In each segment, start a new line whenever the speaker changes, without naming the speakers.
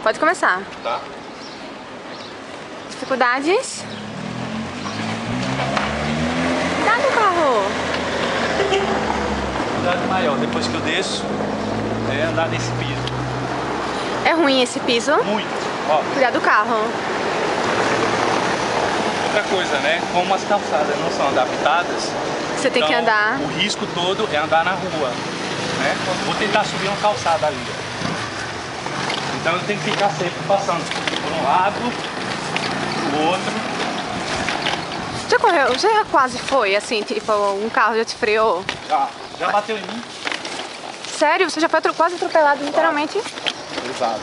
Pode começar.
Tá.
Dificuldades? Dá no carro.
Dificuldade maior, depois que eu desço, é andar nesse piso.
É ruim esse piso?
Muito. Ó,
Cuidar do carro.
outra coisa, né? Como as calçadas não são adaptadas,
Você tem que andar.
O risco todo é andar na rua, né? Vou tentar subir uma calçada ali. Então eu tenho que ficar sempre passando por um lado, o outro.
Já correu? Você já quase foi assim, tipo, um carro já te freou?
Já bateu em mim?
Sério? Você já foi quase atropelado, literalmente?
Exato.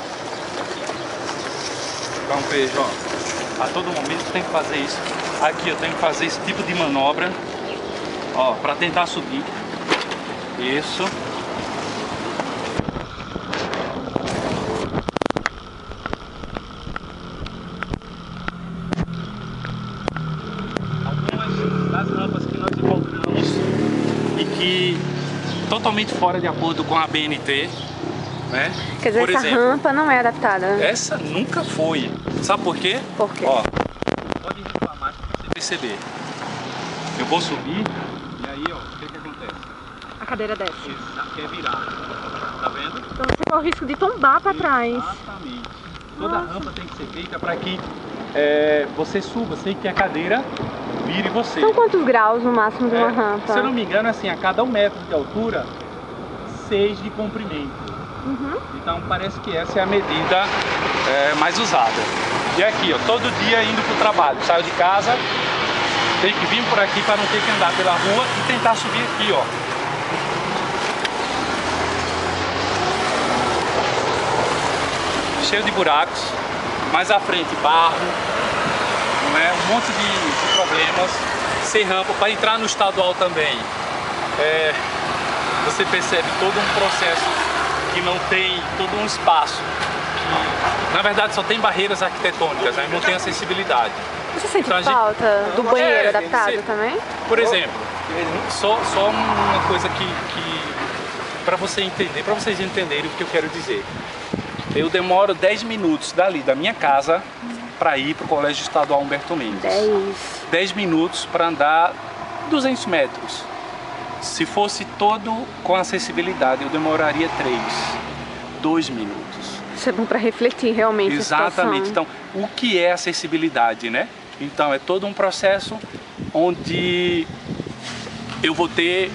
Então veja, ó, a todo momento tem que fazer isso. Aqui eu tenho que fazer esse tipo de manobra, ó, para tentar subir. Isso. Algumas das rampas que nós encontramos e que totalmente fora de acordo com a BNT, né?
Quer dizer,
Por
essa
exemplo,
rampa não é adaptada.
essa nunca foi. Sabe por quê?
Por quê?
Ó, pode reclamar pra você perceber. Eu vou subir e aí, ó, o que acontece?
A cadeira desce.
Esse aqui é virado. Tá vendo?
Então você corre o risco de tombar pra trás.
Exatamente. Toda
Nossa.
rampa tem que ser feita para que você suba sem que a cadeira vire você.
São quantos graus no máximo de uma rampa?
Se eu não me engano, assim, a cada 1 metro de altura, 6 de comprimento.
Uhum.
Então parece que essa é a medida mais usada. E aqui, ó, todo dia indo para o trabalho, saio de casa, tenho que vir por aqui para não ter que andar pela rua e tentar subir aqui, ó. Cheio de buracos, mais à frente barro, não é? Um monte de problemas, sem rampa. Para entrar no estadual também, você percebe todo um processo que não tem todo um espaço, que na verdade só tem barreiras arquitetônicas, né? Não tem acessibilidade.
Você sente
Então,
falta do banheiro adaptado também?
Por exemplo, só uma coisa que para você entender, para vocês entenderem o que eu quero dizer. Eu demoro 10 minutos dali da minha casa para ir para o Colégio Estadual Humberto Mendes. 10 minutos para andar 200 metros. Se fosse todo com acessibilidade, eu demoraria 2 minutos.
Isso é bom para refletir realmente.
Exatamente. Então, o que é acessibilidade, né? Então, é todo um processo onde eu vou ter...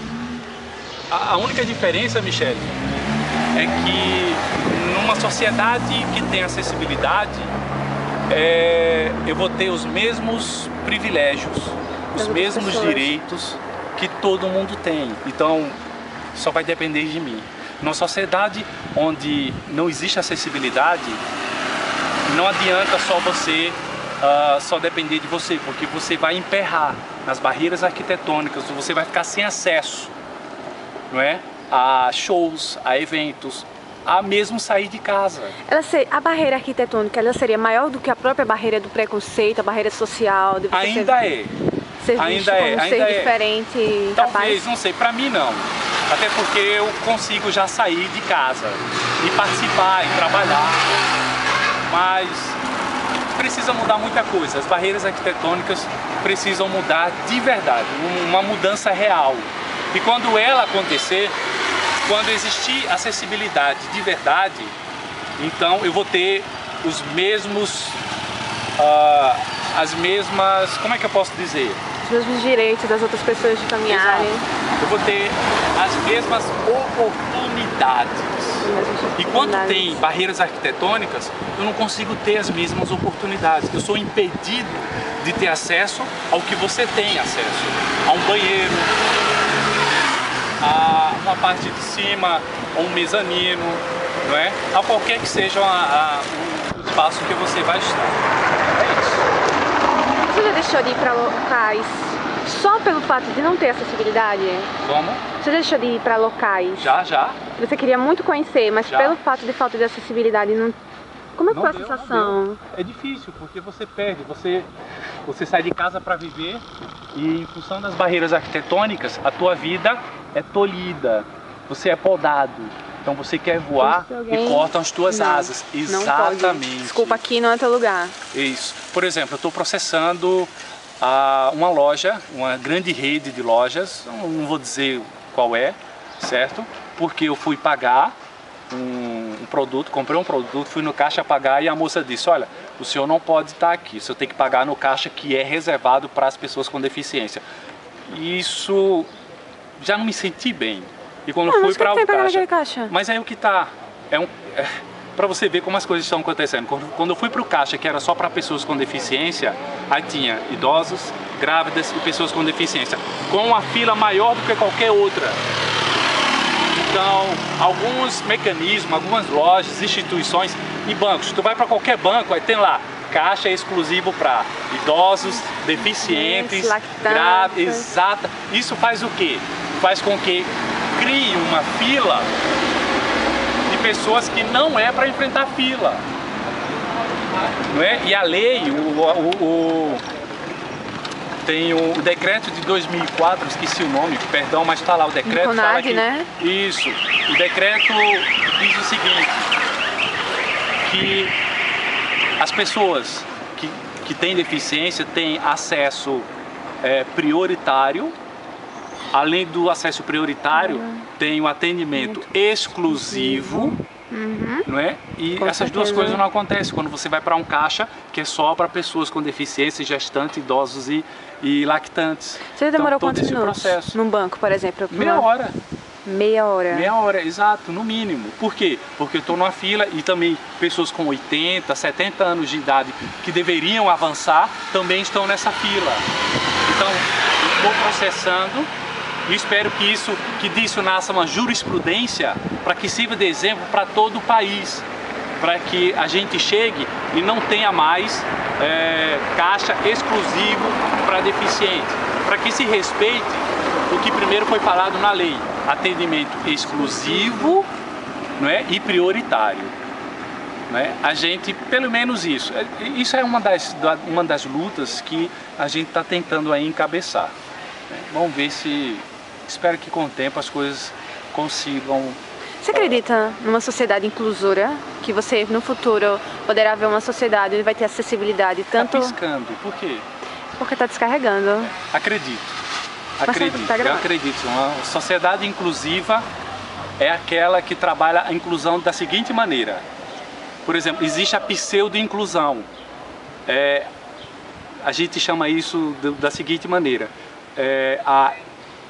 A única diferença, Michele, é que numa sociedade que tem acessibilidade, eu vou ter os mesmos privilégios, os mesmos direitos que todo mundo tem. Então, só vai depender de mim. Numa sociedade onde não existe acessibilidade, não adianta só você só depender de você, porque você vai emperrar nas barreiras arquitetônicas, você vai ficar sem acesso, não é? A shows, a eventos, a mesmo sair de casa.
A barreira arquitetônica, ela seria maior do que a própria barreira do preconceito, a barreira social? De você
Ainda é.
Ser visto como ser diferente, incapaz?
Talvez, não sei, pra mim não. Até porque eu consigo já sair de casa e participar e trabalhar. Mas precisa mudar muita coisa. As barreiras arquitetônicas precisam mudar de verdade, uma mudança real. E quando ela acontecer, quando existir acessibilidade de verdade, então eu vou ter os mesmos, as mesmas, como é que eu posso dizer?
Os mesmos direitos das outras pessoas de caminharem.
Exato. Eu vou ter as mesmas oportunidades. E quando tem barreiras arquitetônicas, eu não consigo ter as mesmas oportunidades. Eu sou impedido de ter acesso ao que você tem acesso. A um banheiro, a uma parte de cima, a um mezanino, não é? A qualquer que seja o espaço que você vai estar. É isso.
Você já deixou de ir para locais só pelo fato de não ter acessibilidade?
Como?
Você já deixou de ir para locais?
Já.
Você queria muito conhecer, mas
Já.
pelo fato de falta de acessibilidade, não... Como é que foi a sensação?
É difícil, porque você perde, você sai de casa para viver e em função das barreiras arquitetônicas, a tua vida é tolhida, você é podado. Então você quer voar e cortam as tuas asas. Exatamente.
Não pode. Desculpa, aqui não é teu lugar.
Isso. Por exemplo, eu estou processando uma loja, uma grande rede de lojas, não vou dizer qual é, certo? Porque eu fui pagar um produto, comprei um produto, fui no caixa pagar e a moça disse, olha, o senhor não pode estar aqui, o senhor tem que pagar no caixa que é reservado para as pessoas com deficiência. Isso já não me senti bem. E quando eu fui para o caixa, mas é o que tá, para você ver como as coisas estão acontecendo. Quando eu fui para o caixa, que era só para pessoas com deficiência, aí tinha idosos, grávidas e pessoas com deficiência, com uma fila maior do que qualquer outra. Então, alguns mecanismos, algumas lojas, instituições e bancos, tu vai para qualquer banco, aí tem lá, caixa exclusivo para idosos, deficientes, grávidos, exata. Isso faz o quê? Faz com que crie uma fila de pessoas que não é para enfrentar fila, não é? E a lei, tem o decreto de 2004, esqueci o nome, perdão, mas está lá o decreto.
Conad,
fala que,
né?
Isso. O decreto diz o seguinte, que as pessoas que têm deficiência têm acesso prioritário. Além do acesso prioritário, tem o atendimento exclusivo. Não é? E
Com
essas duas
certeza.
coisas não acontecem quando você vai para um caixa que é só para pessoas com deficiência, gestantes, idosos e lactantes.
Você demorou
então, todo
quantos
esse
minutos?
processo.
Num banco, por exemplo?
Meia hora.
Meia hora?
Meia hora, exato, no mínimo. Por quê? Porque eu estou numa fila e também pessoas com 80, 70 anos de idade que deveriam avançar também estão nessa fila. Então, estou processando. E espero que disso nasça uma jurisprudência para que sirva de exemplo para todo o país, para que a gente chegue e não tenha mais caixa exclusivo para deficiente, para que se respeite o que primeiro foi falado na lei, atendimento exclusivo, não é? E prioritário. Não é? A gente, pelo menos isso é uma das lutas que a gente está tentando aí encabeçar. Vamos ver se... Espero que com o tempo as coisas consigam...
Você acredita numa sociedade inclusora? Que você, no futuro, poderá ver uma sociedade onde vai ter acessibilidade tanto...
Tá piscando, por quê?
Porque está descarregando.
Acredito.
Tá
Eu acredito. Uma sociedade inclusiva é aquela que trabalha a inclusão da seguinte maneira. Por exemplo, existe a pseudo-inclusão. A gente chama isso da seguinte maneira. A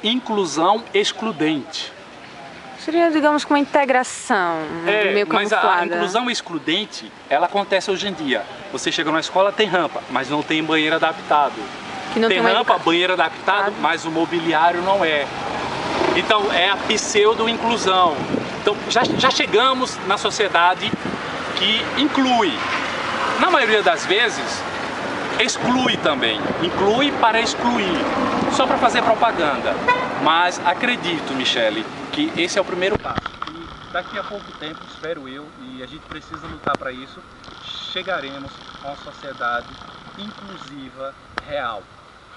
inclusão excludente.
Seria, digamos, com uma integração meio camuflada.
Mas a inclusão excludente, ela acontece hoje em dia. Você chega numa escola, tem rampa, mas não tem banheiro adaptado. Tem rampa, banheiro adaptado, mas o mobiliário não é. Então é a pseudo-inclusão. Então já chegamos na sociedade que inclui. Na maioria das vezes, exclui também. Inclui para excluir. Só para fazer propaganda. Mas acredito, Michele, que esse é o primeiro passo. E daqui a pouco tempo, espero eu, e a gente precisa lutar para isso, chegaremos a uma sociedade inclusiva, real.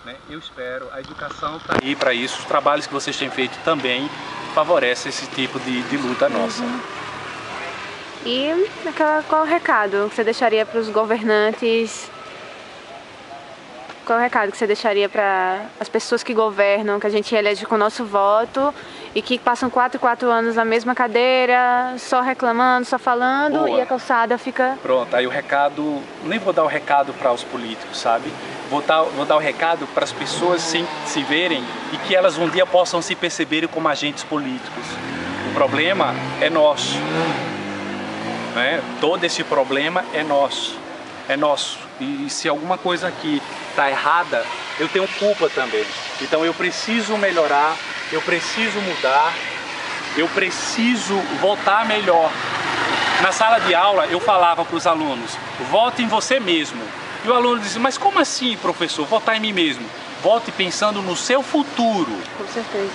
Né? Eu espero, a educação está aí para isso, os trabalhos que vocês têm feito também favorecem esse tipo de luta nossa.
E qual o recado que você deixaria para os governantes? Qual é o recado que você deixaria para as pessoas que governam, que a gente elege com o nosso voto e que passam 4 anos na mesma cadeira, só reclamando, só falando? Boa. E a calçada fica...
Pronto, aí o recado, nem vou dar o recado para os políticos, sabe? Vou dar o recado para as pessoas se verem e que elas um dia possam se perceberem como agentes políticos. O problema é nosso, né? Todo esse problema é nosso. É nosso. E se alguma coisa aqui está errada, eu tenho culpa também. Então eu preciso melhorar, eu preciso mudar, eu preciso votar melhor. Na sala de aula eu falava para os alunos, vote em você mesmo. E o aluno dizia, mas como assim, professor, votar em mim mesmo? Vote pensando no seu futuro.
Com certeza.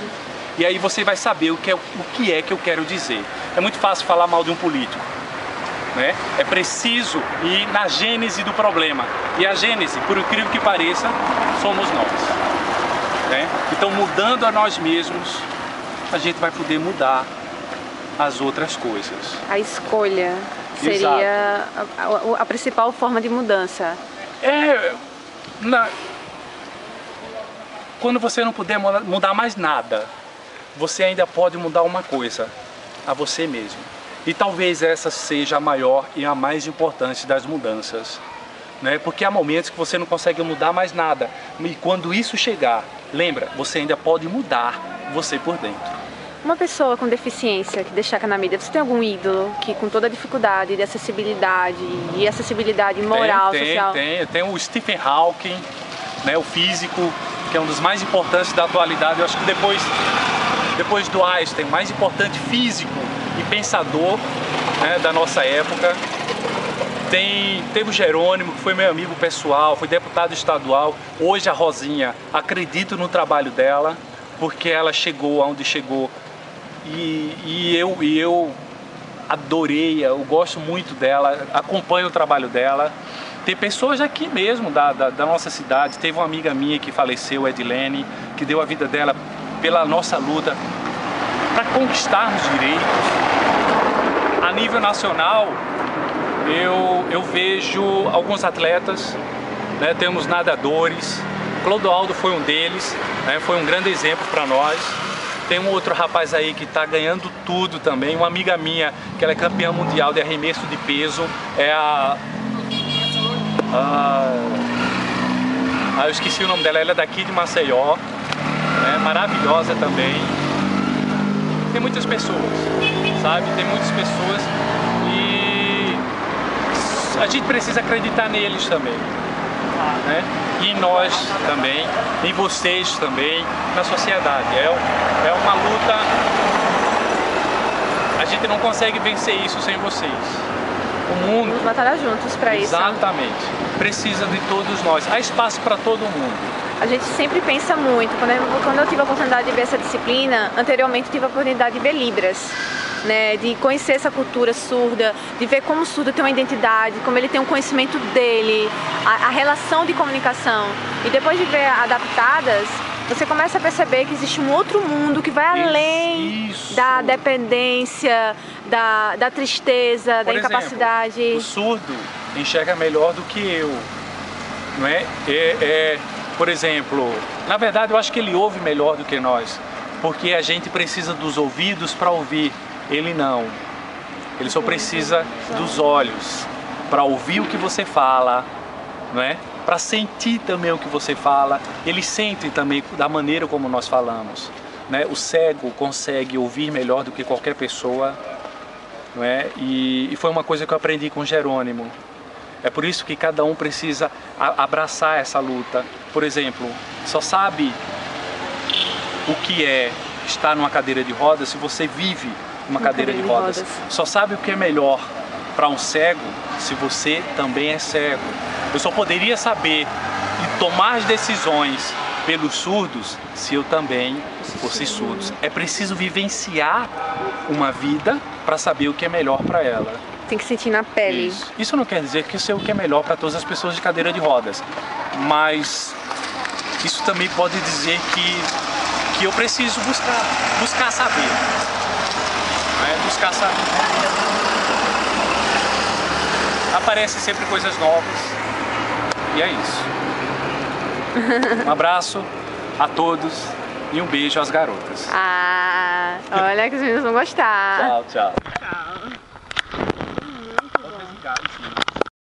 E aí você vai saber o que é que eu quero dizer. É muito fácil falar mal de um político. Né? É preciso ir na gênese do problema. E a gênese, por incrível que pareça, somos nós. Né? Então, mudando a nós mesmos, a gente vai poder mudar
as outras coisas. A escolha seria a principal forma de mudança.
Quando você não puder mudar mais nada, você ainda pode mudar uma coisa, a você mesmo. E talvez essa seja a maior e a mais importante das mudanças, né? Porque há momentos que você não consegue mudar mais nada. E quando isso chegar, lembra, você ainda pode mudar você por dentro.
Uma pessoa com deficiência que destaca na mídia, você tem algum ídolo que com toda a dificuldade de acessibilidade e acessibilidade moral, social?
Tem o Stephen Hawking, né, o físico, que é um dos mais importantes da atualidade. Eu acho que depois do Einstein, o mais importante físico e pensador, né, da nossa época. Teve o Jerônimo, que foi meu amigo pessoal, foi deputado estadual. Hoje a Rosinha, acredito no trabalho dela, porque ela chegou aonde chegou. E eu adorei, eu gosto muito dela, acompanho o trabalho dela. Tem pessoas aqui mesmo da nossa cidade. Teve uma amiga minha que faleceu, Edilene, que deu a vida dela pela nossa luta para conquistarmos direitos. A nível nacional, eu vejo alguns atletas, né? Temos nadadores. Clodoaldo foi um deles, né? Foi um grande exemplo para nós. Tem um outro rapaz aí que está ganhando tudo também. Uma amiga minha, que ela é campeã mundial de arremesso de peso, é eu esqueci o nome dela, ela é daqui de Maceió, né? Maravilhosa também. Tem muitas pessoas, sabe? Tem muitas pessoas e a gente precisa acreditar neles também, né? E em nós também, em vocês também, na sociedade. É uma luta, a gente não consegue vencer isso sem vocês. O mundo...
Vamos batalhar juntos para isso.
Exatamente. Precisa de todos nós. Há espaço para todo mundo.
A gente sempre pensa muito. Quando eu tive a oportunidade de ver essa disciplina, anteriormente tive a oportunidade de ver Libras, né, de conhecer essa cultura surda, de ver como o surdo tem uma identidade, como ele tem um conhecimento dele, a relação de comunicação. E depois de ver adaptadas, você começa a perceber que existe um outro mundo que vai além da dependência, da tristeza, da incapacidade.
Exemplo, o surdo enxerga melhor do que eu, não é? Por exemplo, na verdade eu acho que ele ouve melhor do que nós, porque a gente precisa dos ouvidos para ouvir, ele não. Ele só precisa dos olhos para ouvir o que você fala, não é? Para sentir também o que você fala. Ele sente também da maneira como nós falamos, né? O cego consegue ouvir melhor do que qualquer pessoa, não é? E foi uma coisa que eu aprendi com Jerônimo. É por isso que cada um precisa abraçar essa luta. Por exemplo, só sabe o que é estar numa cadeira de rodas se você vive uma cadeira de rodas. Só sabe o que é melhor para um cego se você também é cego. Eu só poderia saber e tomar as decisões pelos surdos se eu também fosse surdo. É preciso vivenciar uma vida para saber o que é melhor para ela.
Tem que sentir na pele.
Isso não quer dizer que eu sei o que é melhor para todas as pessoas de cadeira de rodas, mas isso também pode dizer que eu preciso buscar saber, né? Buscar saber. Aparecem sempre coisas novas e é isso. Um abraço a todos e um beijo às garotas.
Olha que os meninos vão gostar.
Tchau, tchau.
Tchau. Muito bom.